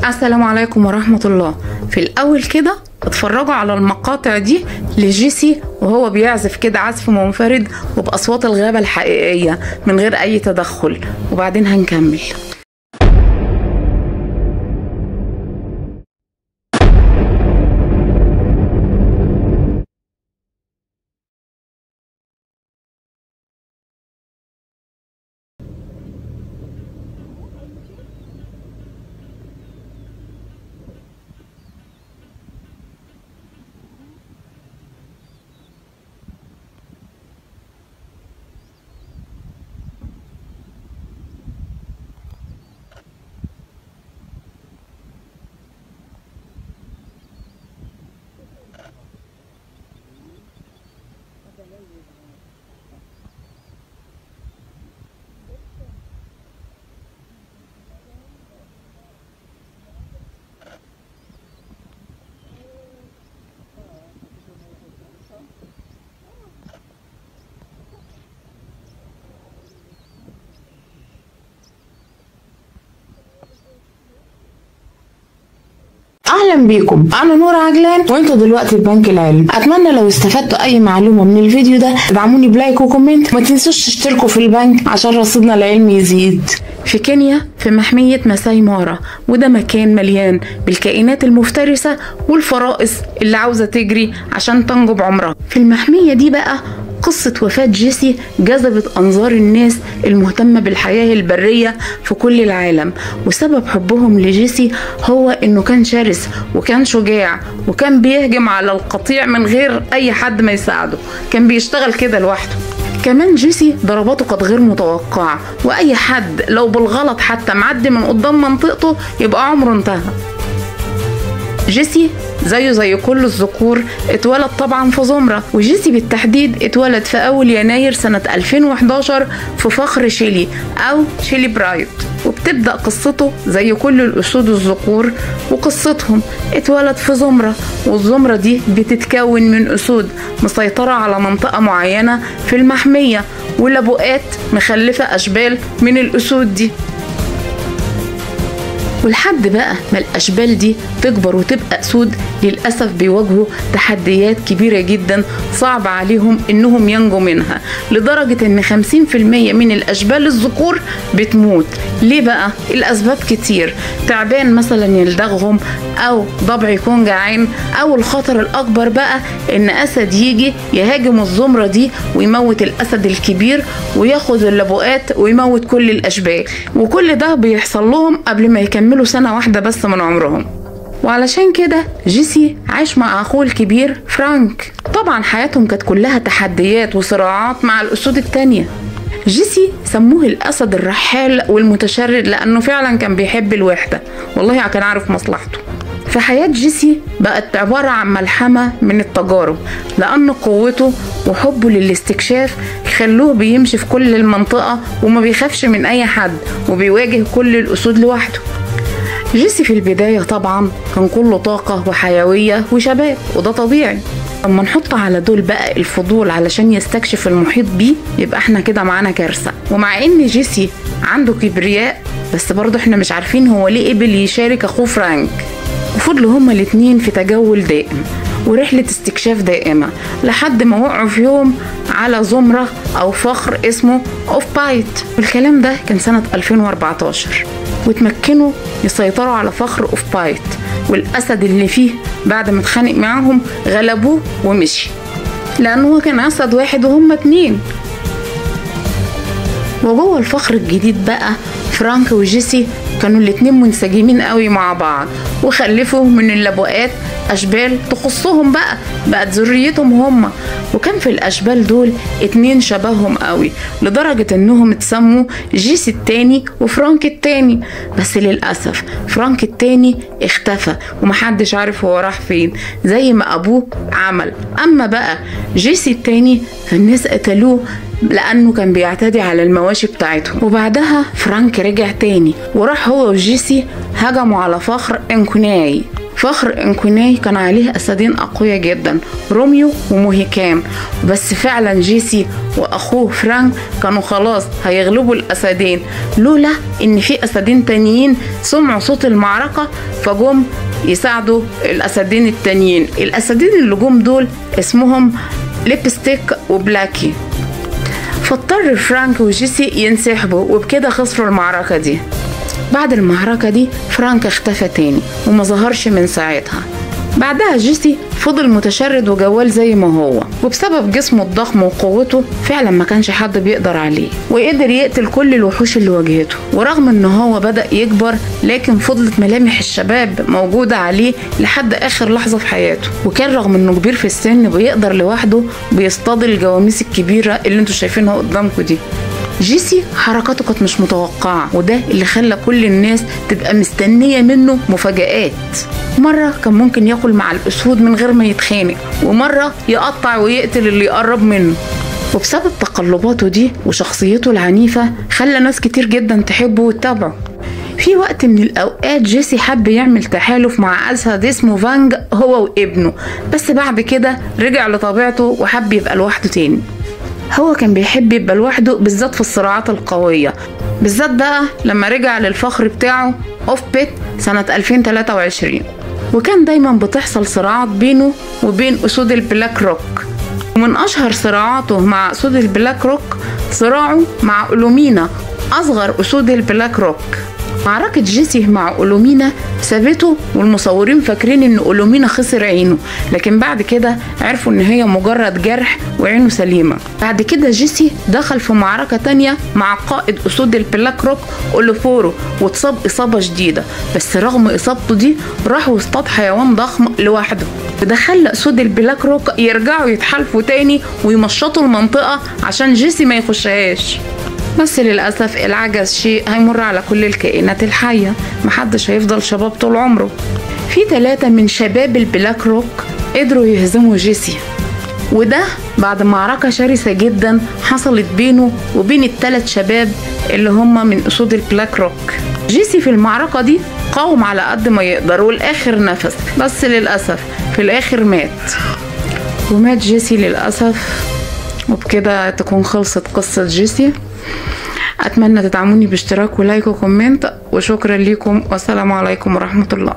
السلام عليكم ورحمة الله. في الأول كده اتفرجوا على المقاطع دي لجيسي وهو بيعزف كده عزف منفرد وبأصوات الغابة الحقيقية من غير أي تدخل، وبعدين هنكمل. اهلا بيكم، انا نور عجلان وانتوا دلوقتي في بنك العلم. اتمنى لو استفدتوا اي معلومه من الفيديو ده تدعموني بلايك وكومنت، ما تنسوش تشتركوا في البنك عشان رصيدنا العلمي يزيد. في كينيا في محميه ماساي مارا، وده مكان مليان بالكائنات المفترسه والفرائس اللي عاوزه تجري عشان تنجب عمرها. في المحميه دي بقى قصة وفاة جيسي جذبت أنظار الناس المهتمة بالحياة البرية في كل العالم، وسبب حبهم لجيسي هو إنه كان شرس وكان شجاع وكان بيهجم على القطيع من غير أي حد ما يساعده، كان بيشتغل كده لوحده. كمان جيسي ضرباته كانت غير متوقعة، وأي حد لو بالغلط حتى معدي من قدام منطقته يبقى عمره انتهى. جيسي زيه زي كل الذكور اتولد طبعا في زمرة، وجيسي بالتحديد اتولد في أول يناير سنة 2011 في فخر شيلي أو شيلي برايد. وبتبدأ قصته زي كل الأسود الذكور، وقصتهم اتولد في زمرة، والزمرة دي بتتكون من أسود مسيطرة على منطقة معينة في المحمية، ولبؤات مخلفة أشبال من الأسود دي. ولحد بقى ما الأشبال دي تكبر وتبقى أسود، للأسف بيواجهوا تحديات كبيرة جدا صعب عليهم إنهم ينجوا منها، لدرجة إن 50% من الأشبال الذكور بتموت. ليه بقى؟ الأسباب كتير، تعبان مثلا يلدغهم، أو ضبع يكون جعان، أو الخطر الأكبر بقى إن أسد يجي يهاجم الزمرة دي ويموت الأسد الكبير وياخد اللبؤات ويموت كل الأشبال. وكل ده بيحصل لهم قبل ما يكملوا سنة واحدة بس من عمرهم. وعلشان كده جيسي عاش مع أخوه الكبير فرانك. طبعا حياتهم كانت كلها تحديات وصراعات مع الأسود التانية. جيسي سموه الأسد الرحال والمتشرد لأنه فعلا كان بيحب الوحدة، والله كان عارف مصلحته. فحياة جيسي بقت عبارة عن ملحمة من التجارب، لأن قوته وحبه للاستكشاف خلوه بيمشي في كل المنطقة وما بيخافش من أي حد، وبيواجه كل الأسود لوحده. جيسي في البداية طبعا كان كله طاقة وحيوية وشباب، وده طبيعي. لما نحط على دول بقى الفضول علشان يستكشف المحيط بيه، يبقى احنا كده معانا كارثة. ومع ان جيسي عنده كبرياء، بس برضه احنا مش عارفين هو ليه قبل يشارك اخوه فرانك. وفضلوا هما الاتنين في تجول دائم ورحلة استكشاف دائمة، لحد ما وقعوا في يوم على زمرة أو فخر اسمه أوف بايت، والكلام ده كان سنة 2014. وتمكنوا يسيطروا على فخر أوف بايت، والأسد اللي فيه بعد ما اتخانق معاهم غلبوه ومشي، لأنه هو كان أسد واحد وهم اتنين. وجوه الفخر الجديد بقى فرانك وجيسي كانوا الاتنين منسجمين قوي مع بعض، وخلفوا من اللبؤات أشبال تخصهم بقت ذريتهم هما. وكان في الأشبال دول اتنين شبههم قوي، لدرجة انهم اتسموا جيسي التاني وفرانك التاني. بس للأسف فرانك التاني اختفى ومحدش عارف هو راح فين زي ما أبوه عمل. أما بقى جيسي التاني فالناس قتلوه لأنه كان بيعتدي على المواشي بتاعتهم. وبعدها فرانك رجع تاني وراح هو وجيسي هجموا على فخر انكوناي، فخر انكوناي كان عليه أسدين أقوياء جدا، روميو وموهيكان، بس فعلا جيسي وأخوه فرانك كانوا خلاص هيغلبوا الأسدين، لولا إن في أسدين تانيين سمعوا صوت المعركة فجم يساعدوا الأسدين التانيين. الأسدين اللي جم دول اسمهم ليبستيك وبلاكي. فاضطر فرانك وجيسي ينسحبوا وبكده خسروا المعركة دي. بعد المعركة دي فرانك اختفى تاني وما ظهرش من ساعتها. بعدها جيسي فضل متشرد وجوال زي ما هو، وبسبب جسمه الضخم وقوته فعلا ما كانش حد بيقدر عليه، وقدر يقتل كل الوحوش اللي واجهته. ورغم ان هو بدأ يكبر لكن فضلت ملامح الشباب موجودة عليه لحد اخر لحظة في حياته. وكان رغم انه كبير في السن بيقدر لوحده بيصطاد الجواميس الكبيرة اللي انتوا شايفينها قدامكم دي. جيسي حركاته كانت مش متوقعة، وده اللي خلى كل الناس تبقى مستنية منه مفاجآت. مرة كان ممكن ياكل مع الأسود من غير ما يتخانق، ومرة يقطع ويقتل اللي يقرب منه. وبسبب تقلباته دي وشخصيته العنيفة خلى ناس كتير جدا تحبه وتتابعه. في وقت من الأوقات جيسي حب يعمل تحالف مع أسد اسمه فانج هو وابنه، بس بعد كده رجع لطبيعته وحب يبقى لوحده تاني. هو كان بيحب يبقى لوحده بالذات في الصراعات القوية، بالذات بقى لما رجع للفخر بتاعه اوف بيت سنة 2023. وكان دايما بتحصل صراعات بينه وبين أسود البلاك روك، ومن أشهر صراعاته مع أسود البلاك روك صراعه مع أولومينا أصغر أسود البلاك روك. معركة جيسي مع أولومينا سابته، والمصورين فاكرين ان أولومينا خسر عينه، لكن بعد كده عرفوا ان هي مجرد جرح وعينه سليمة. بعد كده جيسي دخل في معركة تانية مع قائد أسود البلاك روك أولوفورو واتصاب إصابة شديدة، بس رغم إصابته دي راح واصطاد حيوان ضخم لوحده، وده خلى أسود البلاك روك يرجعوا يتحالفوا تاني ويمشطوا المنطقة عشان جيسي ما يخشهاش. بس للأسف العجز شيء هيمر على كل الكائنات الحية، محدش هيفضل شباب طول عمره. في 3 من شباب البلاك روك قدروا يهزموا جيسي، وده بعد معركة شرسة جدا حصلت بينه وبين ال3 شباب اللي هم من أسود البلاك روك. جيسي في المعركة دي قاوم على قد ما يقدر والآخر نفس، بس للأسف في الآخر مات. ومات جيسي للأسف، وبكده تكون خلصت قصة جيسي. أتمنى تدعموني باشتراك ولايك وكومنت، وشكرا لكم والسلام عليكم ورحمة الله.